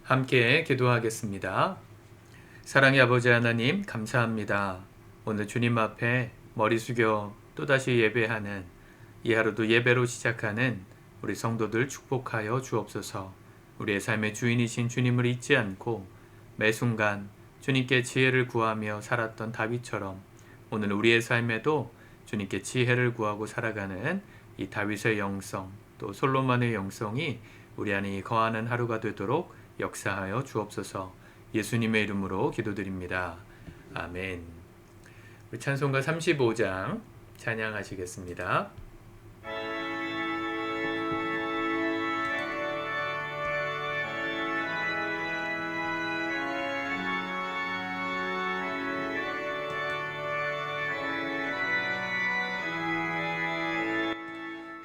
함께 기도하겠습니다. 사랑의 아버지 하나님, 감사합니다. 오늘 주님 앞에 머리 숙여 또다시 예배하는 이 하루도 예배로 시작하는 우리 성도들 축복하여 주옵소서. 우리의 삶의 주인이신 주님을 잊지 않고 매 순간 주님께 지혜를 구하며 살았던 다윗처럼 오늘 우리의 삶에도 주님께 지혜를 구하고 살아가는 이 다윗의 영성, 또 솔로몬의 영성이 우리 안에 거하는 하루가 되도록 역사하여 주옵소서. 예수님의 이름으로 기도드립니다. 아멘. 우리 찬송가 35장 찬양하시겠습니다.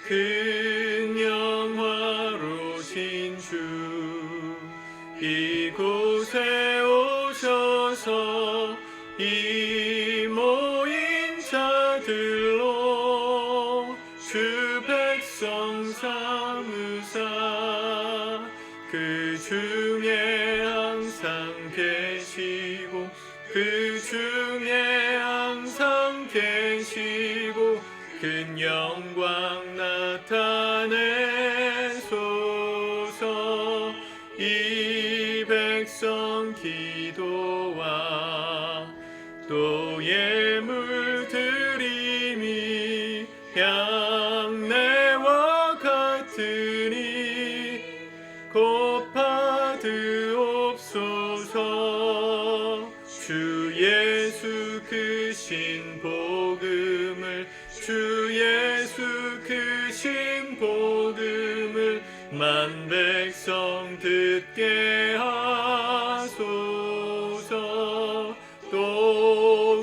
큰 영화로신 주 이곳에 오셔서 이 모인 자들로 주 백성 삼으사 그 중에 항상 계시고 그 중에 항상 계시고 큰 영광 나타내소서. 이 백성 기도와 또 예물 드림이 향내와 같으니 곧 받으옵소서. 주 예수 그 신 복음을 주 예수 그 신 복음을 만 백성 듣게 하소서. 또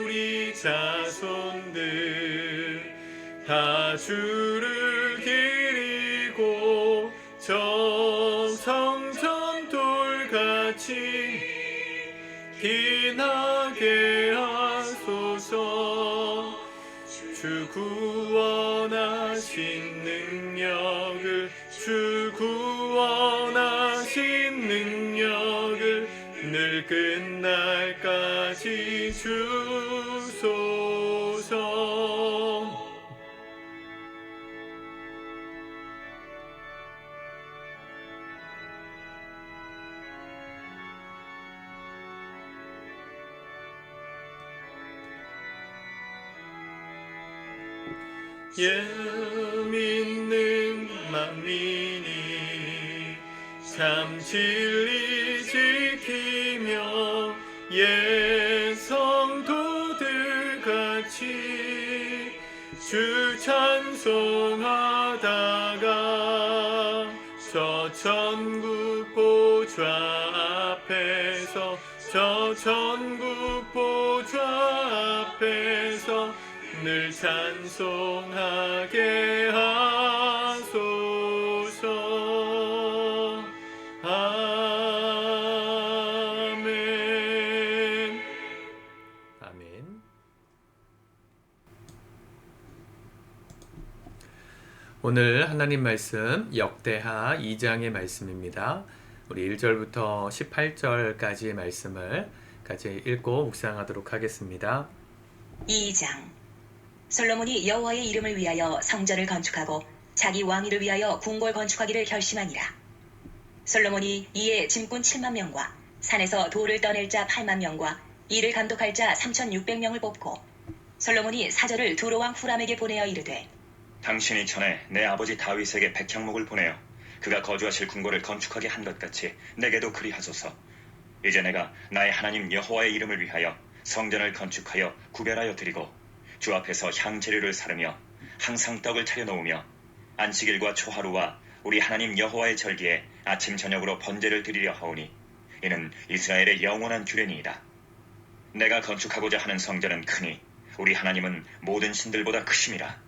우리 자손들 다 주를 기리고 정성전 돌같이 빛나게 하소서. 주 구원하신 능력을 주 구원하신 능력을 늘 끝날까지 주소서. 믿는 만민이 참 진리 지키며 옛 성도들같이 주 찬송하다가 저 천국 보좌 앞에서 저 천국 보좌 앞에서 늘 찬송하게 하소서. 아멘. 아멘. 오늘 하나님 말씀 역대하 2장의 말씀입니다. 우리 1절부터 18절까지의 말씀을 같이 읽고 묵상하도록 하겠습니다. 2장. 솔로몬이 여호와의 이름을 위하여 성전을 건축하고 자기 왕위를 위하여 궁궐 건축하기를 결심하니라. 솔로몬이 이에 짐꾼 7만 명과 산에서 돌을 떠낼 자 8만 명과 이를 감독할 자 3,600명을 뽑고 솔로몬이 사절을 두로 왕 후람에게 보내어 이르되 당신이 전에 내 아버지 다윗에게 백향목을 보내어 그가 거주하실 궁궐을 건축하게 한 것 같이 내게도 그리하소서. 이제 내가 나의 하나님 여호와의 이름을 위하여 성전을 건축하여 구별하여 드리고 주 앞에서 향재료를 사르며 항상 떡을 차려 놓으며 안식일과 초하루와 우리 하나님 여호와의 절기에 아침 저녁으로 번제를 드리려 하오니 이는 이스라엘의 영원한 규례니이다. 내가 건축하고자 하는 성전은 크니 우리 하나님은 모든 신들보다 크심이라.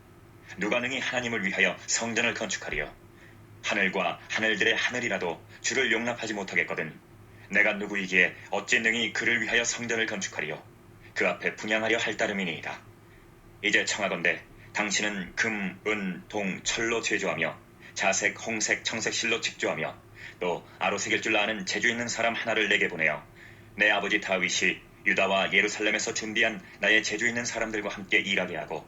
누가 능히 하나님을 위하여 성전을 건축하리요. 하늘과 하늘들의 하늘이라도 주를 용납하지 못하겠거든. 내가 누구이기에 어찌 능히 그를 위하여 성전을 건축하리요. 그 앞에 분향하려 할 따름이니이다. 이제 청하건대 당신은 금, 은, 동, 철로 제조하며 자색, 홍색, 청색 실로 직조하며 또 아로새길 줄 아는 재주 있는 사람 하나를 내게 보내어 내 아버지 다윗이 유다와 예루살렘에서 준비한 나의 재주 있는 사람들과 함께 일하게 하고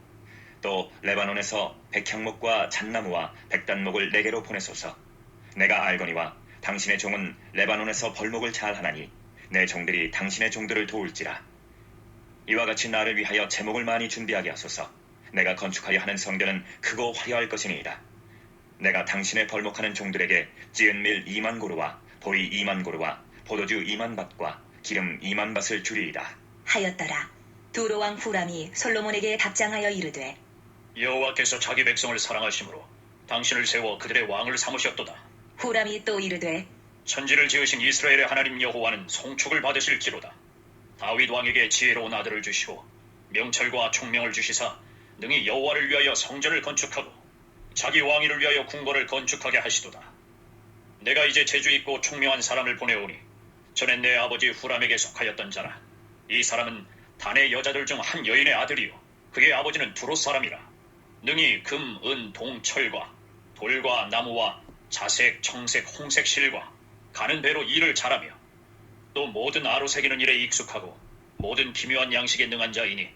또 레바논에서 백향목과 잣나무와 백단목을 내게로 보내소서. 내가 알거니와 당신의 종은 레바논에서 벌목을 잘하나니 내 종들이 당신의 종들을 도울지라. 이와 같이 나를 위하여 제목을 많이 준비하게 하소서. 내가 건축하려 하는 성전은 크고 화려할 것이니이다. 내가 당신의 벌목하는 종들에게 찌은 밀 2만 고루와 보리 2만 고루와 포도주 2만 밭과 기름 2만 밭을 주리이다. 하였더라. 두로 왕 후람이 솔로몬에게 답장하여 이르되 여호와께서 자기 백성을 사랑하심으로 당신을 세워 그들의 왕을 삼으셨도다. 후람이 또 이르되 천지를 지으신 이스라엘의 하나님 여호와는 송축을 받으실지로다. 다윗 왕에게 지혜로운 아들을 주시고 명철과 총명을 주시사 능히 여호와를 위하여 성전을 건축하고 자기 왕위를 위하여 궁궐을 건축하게 하시도다. 내가 이제 재주 있고 총명한 사람을 보내오니 전에 내 아버지 후람에게 속하였던 자라. 이 사람은 단의 여자들 중 한 여인의 아들이요 그의 아버지는 두롯 사람이라. 능히 금, 은, 동, 철과 돌과 나무와 자색, 청색, 홍색 실과 가는 배로 일을 잘하며 또 모든 아로새기는 일에 익숙하고 모든 기묘한 양식에 능한 자이니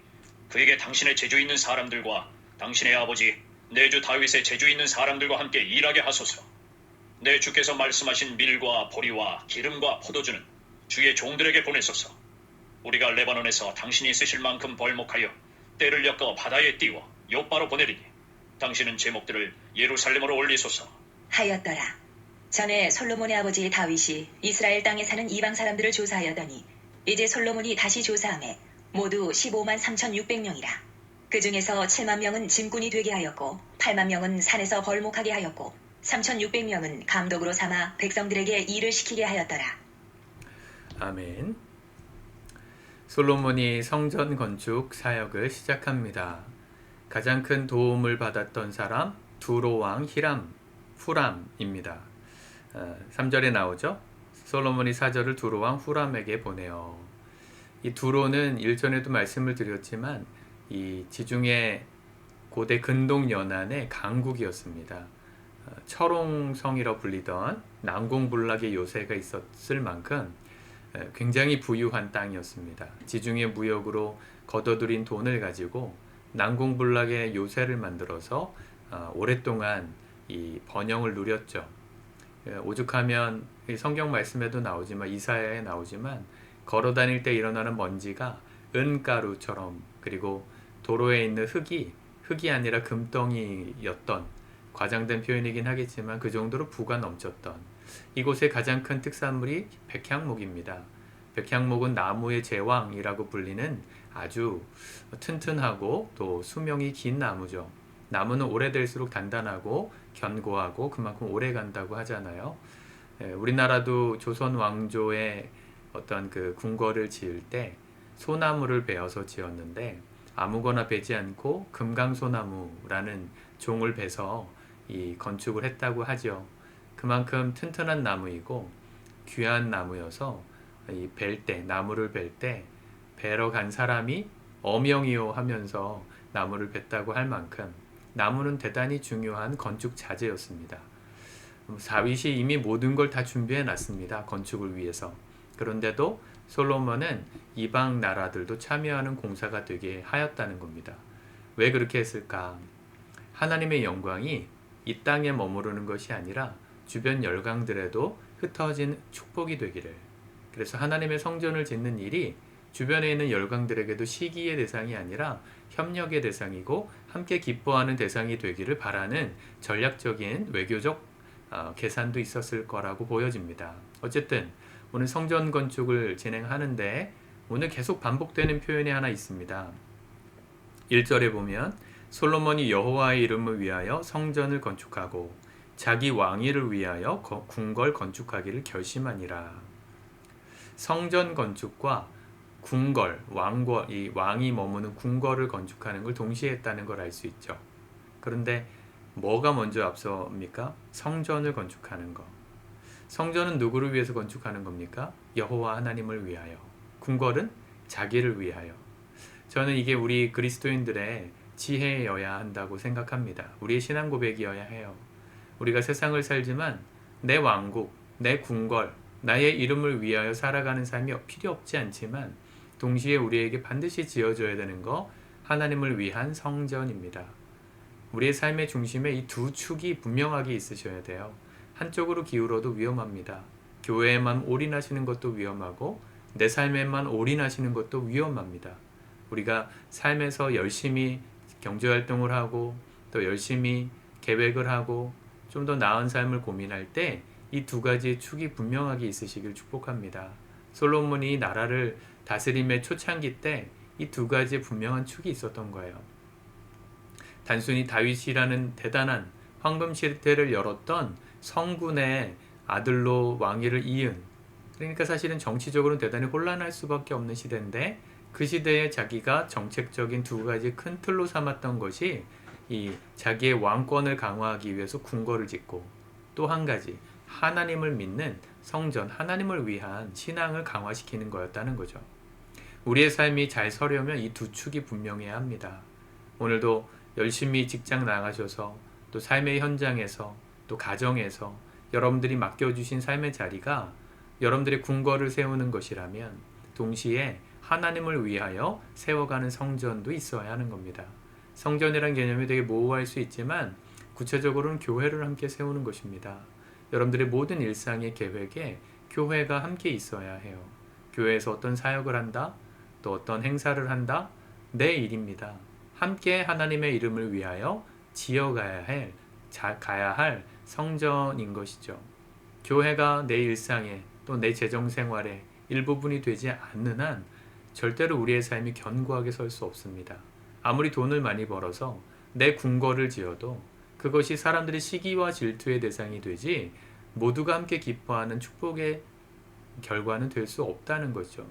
그에게 당신의 재주 있는 사람들과 당신의 아버지 내 주 다윗의 재주 있는 사람들과 함께 일하게 하소서. 내 주께서 말씀하신 밀과 보리와 기름과 포도주는 주의 종들에게 보내소서. 우리가 레바논에서 당신이 쓰실 만큼 벌목하여 때를 엮어 바다에 띄워 요바로 보내리니 당신은 제목들을 예루살렘으로 올리소서. 하였더라. 전에 솔로몬의 아버지 다윗이 이스라엘 땅에 사는 이방 사람들을 조사하여더니 이제 솔로몬이 다시 조사하매 모두 15만 3,600명이라. 그 중에서 7만 명은 짐꾼이 되게 하였고 8만 명은 산에서 벌목하게 하였고 3,600명은 감독으로 삼아 백성들에게 일을 시키게 하였더라. 아멘. 솔로몬이 성전 건축 사역을 시작합니다. 가장 큰 도움을 받았던 사람 두로 왕 후람입니다. 3절에 나오죠. 솔로몬이 사절을 두로 왕 후람에게 보내요. 이 두로는 일전에도 말씀을 드렸지만 이 지중해 고대 근동 연안의 강국이었습니다. 철옹성이라 불리던 난공불락의 요새가 있었을 만큼 굉장히 부유한 땅이었습니다. 지중해 무역으로 거둬들인 돈을 가지고 난공불락의 요새를 만들어서 오랫동안 이 번영을 누렸죠. 오죽하면 성경 말씀에도 나오지만 이사야에 나오지만 걸어다닐 때 일어나는 먼지가 은가루처럼 그리고 도로에 있는 흙이 아니라 금덩이였던 과장된 표현이긴 하겠지만 그 정도로 부가 넘쳤던 이곳의 가장 큰 특산물이 백향목입니다. 백향목은 나무의 제왕이라고 불리는 아주 튼튼하고 또 수명이 긴 나무죠. 나무는 오래될수록 단단하고 견고하고 그만큼 오래 간다고 하잖아요. 우리나라도 조선 왕조의 어떤 그 궁궐을 지을 때 소나무를 베어서 지었는데 아무거나 베지 않고 금강소나무라는 종을 베서 이 건축을 했다고 하죠. 그만큼 튼튼한 나무이고 귀한 나무여서 이 나무를 벨 때 베러 간 사람이 어명이요 하면서 나무를 뱄다고 할 만큼 나무는 대단히 중요한 건축 자재였습니다. 다윗이 이미 모든 걸 다 준비해 놨습니다. 건축을 위해서. 그런데도 솔로몬은 이방 나라들도 참여하는 공사가 되게 하였다는 겁니다. 왜 그렇게 했을까? 하나님의 영광이 이 땅에 머무르는 것이 아니라 주변 열강들에도 흩어진 축복이 되기를. 그래서 하나님의 성전을 짓는 일이 주변에 있는 열강들에게도 시기의 대상이 아니라 협력의 대상이고 함께 기뻐하는 대상이 되기를 바라는 전략적인 외교적 계산도 있었을 거라고 보여집니다. 어쨌든 오늘 성전 건축을 진행하는데 오늘 계속 반복되는 표현이 하나 있습니다. 1절에 보면 솔로몬이 여호와의 이름을 위하여 성전을 건축하고 자기 왕위를 위하여 궁궐 건축하기를 결심하니라. 성전 건축과 궁궐, 이 왕이 머무는 궁궐을 건축하는 걸 동시에 했다는 걸 알 수 있죠. 그런데 뭐가 먼저 앞섭니까? 성전을 건축하는 거. 성전은 누구를 위해서 건축하는 겁니까? 여호와 하나님을 위하여. 궁궐은 자기를 위하여. 저는 이게 우리 그리스도인들의 지혜여야 한다고 생각합니다. 우리의 신앙 고백이어야 해요. 우리가 세상을 살지만 내 왕국, 내 궁궐, 나의 이름을 위하여 살아가는 삶이 필요 없지 않지만 동시에 우리에게 반드시 지어져야 되는 거 하나님을 위한 성전입니다. 우리의 삶의 중심에 이 두 축이 분명하게 있으셔야 돼요. 한쪽으로 기울어도 위험합니다. 교회에만 올인하시는 것도 위험하고 내 삶에만 올인하시는 것도 위험합니다. 우리가 삶에서 열심히 경제활동을 하고 또 열심히 계획을 하고 좀 더 나은 삶을 고민할 때 이 두 가지의 축이 분명하게 있으시길 축복합니다. 솔로몬이 나라를 다스림의 초창기 때 이 두 가지의 분명한 축이 있었던 거예요. 단순히 다윗이라는 대단한 황금 시대를 열었던 성군의 아들로 왕위를 이은, 그러니까 사실은 정치적으로는 대단히 혼란할 수밖에 없는 시대인데 그 시대에 자기가 정책적인 두 가지 큰 틀로 삼았던 것이 이 자기의 왕권을 강화하기 위해서 궁궐을 짓고 또 한 가지 하나님을 믿는 성전, 하나님을 위한 신앙을 강화시키는 거였다는 거죠. 우리의 삶이 잘 서려면 이 두 축이 분명해야 합니다. 오늘도 열심히 직장 나가셔서 또 삶의 현장에서 또 가정에서 여러분들이 맡겨주신 삶의 자리가 여러분들의 궁궐을 세우는 것이라면 동시에 하나님을 위하여 세워가는 성전도 있어야 하는 겁니다. 성전이란 개념이 되게 모호할 수 있지만 구체적으로는 교회를 함께 세우는 것입니다. 여러분들의 모든 일상의 계획에 교회가 함께 있어야 해요. 교회에서 어떤 사역을 한다, 또 어떤 행사를 한다, 내 일입니다. 함께 하나님의 이름을 위하여 지어가야 할 성전인 것이죠. 교회가 내 일상에 또 내 재정생활의 일부분이 되지 않는 한 절대로 우리의 삶이 견고하게 설 수 없습니다. 아무리 돈을 많이 벌어서 내 궁궐을 지어도 그것이 사람들의 시기와 질투의 대상이 되지 모두가 함께 기뻐하는 축복의 결과는 될 수 없다는 거죠.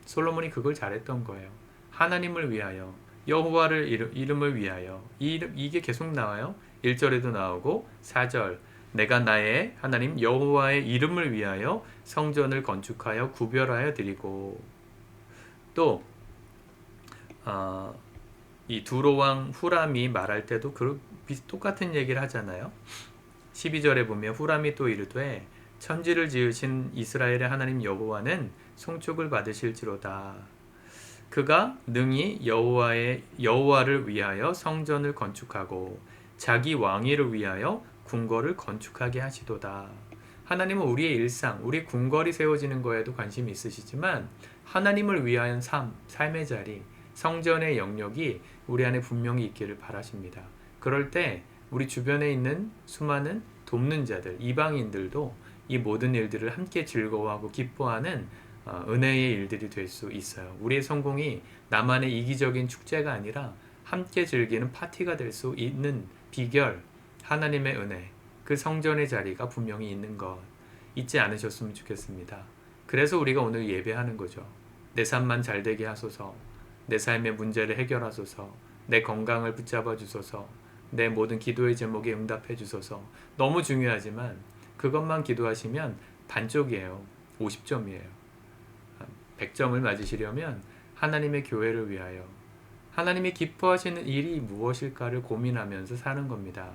솔로몬이 그걸 잘했던 거예요. 하나님을 위하여, 여호와를 이름을 위하여, 이게 계속 나와요. 1절에도 나오고 4절, 내가 나의 하나님 여호와의 이름을 위하여 성전을 건축하여 구별하여 드리고, 또 이 두로왕 후람이 말할 때도 똑같은 얘기를 하잖아요. 12절에 보면 후람이 또 이르되 천지를 지으신 이스라엘의 하나님 여호와는 송축을 받으실지로다. 그가 능히 여호와를 위하여 성전을 건축하고 자기 왕위를 위하여 궁궐을 건축하게 하시도다. 하나님은 우리의 일상, 우리 궁궐이 세워지는 거에도 관심이 있으시지만 하나님을 위한 삶의 자리, 성전의 영역이 우리 안에 분명히 있기를 바라십니다. 그럴 때 우리 주변에 있는 수많은 돕는 자들, 이방인들도 이 모든 일들을 함께 즐거워하고 기뻐하는 은혜의 일들이 될 수 있어요. 우리의 성공이 나만의 이기적인 축제가 아니라 함께 즐기는 파티가 될 수 있는 비결, 하나님의 은혜, 그 성전의 자리가 분명히 있는 것 잊지 않으셨으면 좋겠습니다. 그래서 우리가 오늘 예배하는 거죠. 내 삶만 잘 되게 하소서, 내 삶의 문제를 해결하소서, 내 건강을 붙잡아 주소서, 내 모든 기도의 제목에 응답해 주소서. 너무 중요하지만 그것만 기도하시면 반쪽이에요. 50점이에요. 100점을 맞으시려면 하나님의 교회를 위하여 하나님이 기뻐하시는 일이 무엇일까를 고민하면서 사는 겁니다.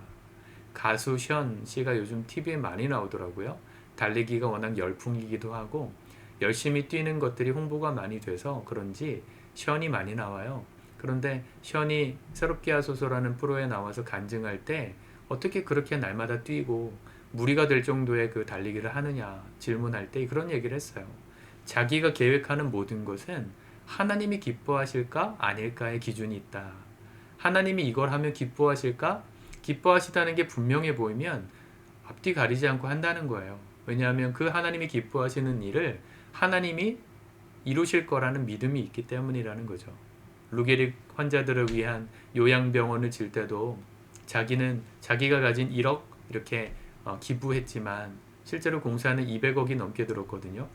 가수 션 씨가 요즘 TV에 많이 나오더라고요. 달리기가 워낙 열풍이기도 하고 열심히 뛰는 것들이 홍보가 많이 돼서 그런지 션이 많이 나와요. 그런데 션이 새롭게 하소서라는 프로에 나와서 간증할 때 어떻게 그렇게 날마다 뛰고 무리가 될 정도의 그 달리기를 하느냐 질문할 때 그런 얘기를 했어요. 자기가 계획하는 모든 것은 하나님이 기뻐하실까 아닐까의 기준이 있다. 하나님이 이걸 하면 기뻐하실까? 기뻐하시다는 게 분명해 보이면 앞뒤 가리지 않고 한다는 거예요. 왜냐하면 그 하나님이 기뻐하시는 일을 하나님이 이루실 거라는 믿음이 있기 때문이라는 거죠. 루게릭 환자들을 위한 요양병원을 질 때도 자기가 가진 1억 이렇게 기부했지만 실제로 공사는 200억이 넘게 들었거든요.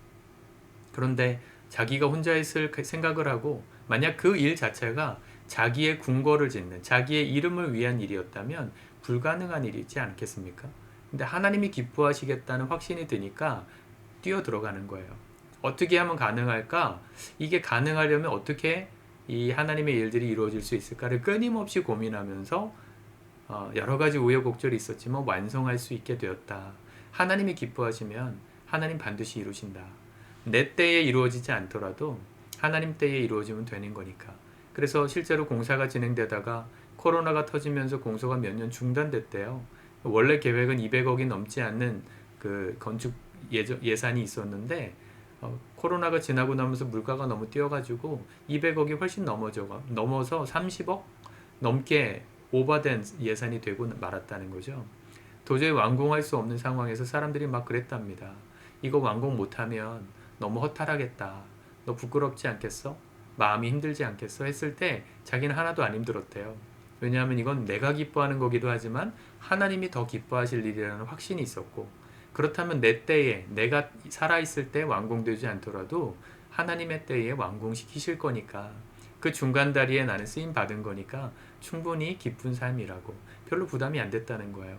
그런데 자기가 혼자 했을 생각을 하고 만약 그 일 자체가 자기의 궁궐을 짓는 자기의 이름을 위한 일이었다면 불가능한 일이지 않겠습니까? 근데 하나님이 기뻐하시겠다는 확신이 드니까 뛰어 들어가는 거예요. 어떻게 하면 가능할까? 이게 가능하려면 어떻게 이 하나님의 일들이 이루어질 수 있을까를 끊임없이 고민하면서 여러 가지 우여곡절이 있었지만 완성할 수 있게 되었다. 하나님이 기뻐하시면 하나님 반드시 이루신다. 내 때에 이루어지지 않더라도 하나님 때에 이루어지면 되는 거니까. 그래서 실제로 공사가 진행되다가 코로나가 터지면서 공사가 몇 년 중단됐대요. 원래 계획은 200억이 넘지 않는 그 건축 예산이 있었는데 코로나가 지나고 나면서 물가가 너무 뛰어가지고 200억이 훨씬 넘어서 30억 넘게 오버된 예산이 되고 말았다는 거죠. 도저히 완공할 수 없는 상황에서 사람들이 막 그랬답니다. 이거 완공 못하면 너무 허탈하겠다. 너 부끄럽지 않겠어? 마음이 힘들지 않겠어? 했을 때 자기는 하나도 안 힘들었대요. 왜냐하면 이건 내가 기뻐하는 거기도 하지만 하나님이 더 기뻐하실 일이라는 확신이 있었고, 그렇다면 내 때에 내가 살아있을 때 완공되지 않더라도 하나님의 때에 완공시키실 거니까, 그 중간 다리에 나는 쓰임 받은 거니까 충분히 기쁜 삶이라고, 별로 부담이 안 됐다는 거예요.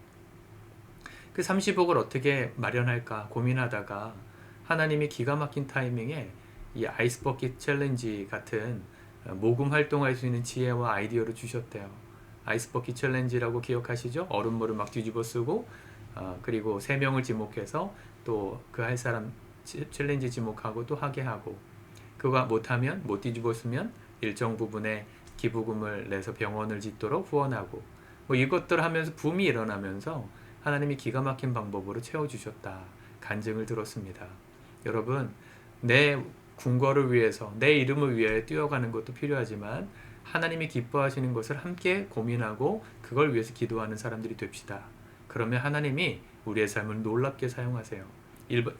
그 30억을 어떻게 마련할까 고민하다가 하나님이 기가 막힌 타이밍에 이 아이스버킷 챌린지 같은 모금 활동할 수 있는 지혜와 아이디어를 주셨대요. 아이스버킷 챌린지라고 기억하시죠? 얼음물을 막 뒤집어 쓰고 그리고 3명을 지목해서 또 그 할 사람 챌린지 지목하고 또 하게 하고, 그거 못하면 못 뒤집어 쓰면 일정 부분의 기부금을 내서 병원을 짓도록 후원하고, 뭐 이것들 하면서 붐이 일어나면서 하나님이 기가 막힌 방법으로 채워주셨다 간증을 들었습니다. 여러분, 내 궁거를 위해서 내 이름을 위해 뛰어가는 것도 필요하지만 하나님이 기뻐하시는 것을 함께 고민하고 그걸 위해서 기도하는 사람들이 됩시다. 그러면 하나님이 우리의 삶을 놀랍게 사용하세요.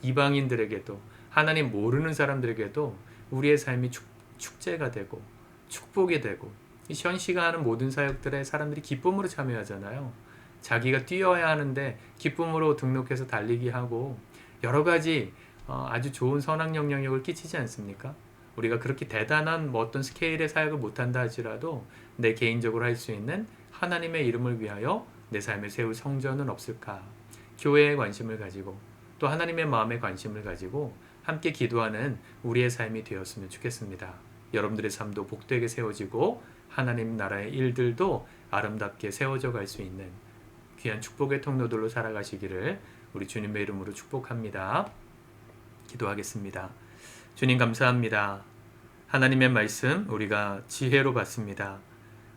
이방인들에게도 하나님 모르는 사람들에게도 우리의 삶이 축제가 되고 축복이 되고, 이 현시가 하는 모든 사역들에 사람들이 기쁨으로 참여하잖아요. 자기가 뛰어야 하는데 기쁨으로 등록해서 달리기 하고 여러 가지 아주 좋은 선악 영향력을 끼치지 않습니까? 우리가 그렇게 대단한 어떤 스케일의 사역을 못한다 하지라도 내 개인적으로 할 수 있는 하나님의 이름을 위하여 내 삶에 세울 성전은 없을까? 교회에 관심을 가지고 또 하나님의 마음에 관심을 가지고 함께 기도하는 우리의 삶이 되었으면 좋겠습니다. 여러분들의 삶도 복되게 세워지고 하나님 나라의 일들도 아름답게 세워져 갈 수 있는 귀한 축복의 통로들로 살아가시기를 우리 주님의 이름으로 축복합니다. 기도하겠습니다. 주님 감사합니다. 하나님의 말씀 우리가 지혜로 받습니다.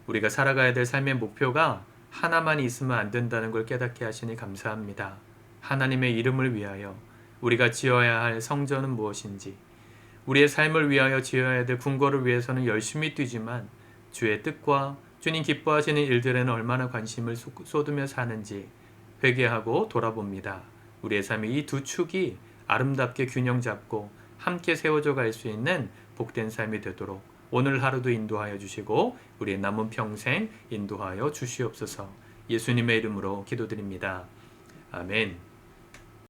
우리가 살아가야 될 삶의 목표가 하나만 있으면 안 된다는 걸 깨닫게 하시니 감사합니다. 하나님의 이름을 위하여 우리가 지어야 할 성전은 무엇인지, 우리의 삶을 위하여 지어야 될 궁궐을 위해서는 열심히 뛰지만 주의 뜻과 주님 기뻐하시는 일들에는 얼마나 관심을 쏟으며 사는지 회개하고 돌아봅니다. 우리의 삶의 이 두 축이 아름답게 균형 잡고 함께 세워져 갈 수 있는 복된 삶이 되도록 오늘 하루도 인도하여 주시고 우리의 남은 평생 인도하여 주시옵소서. 예수님의 이름으로 기도드립니다. 아멘.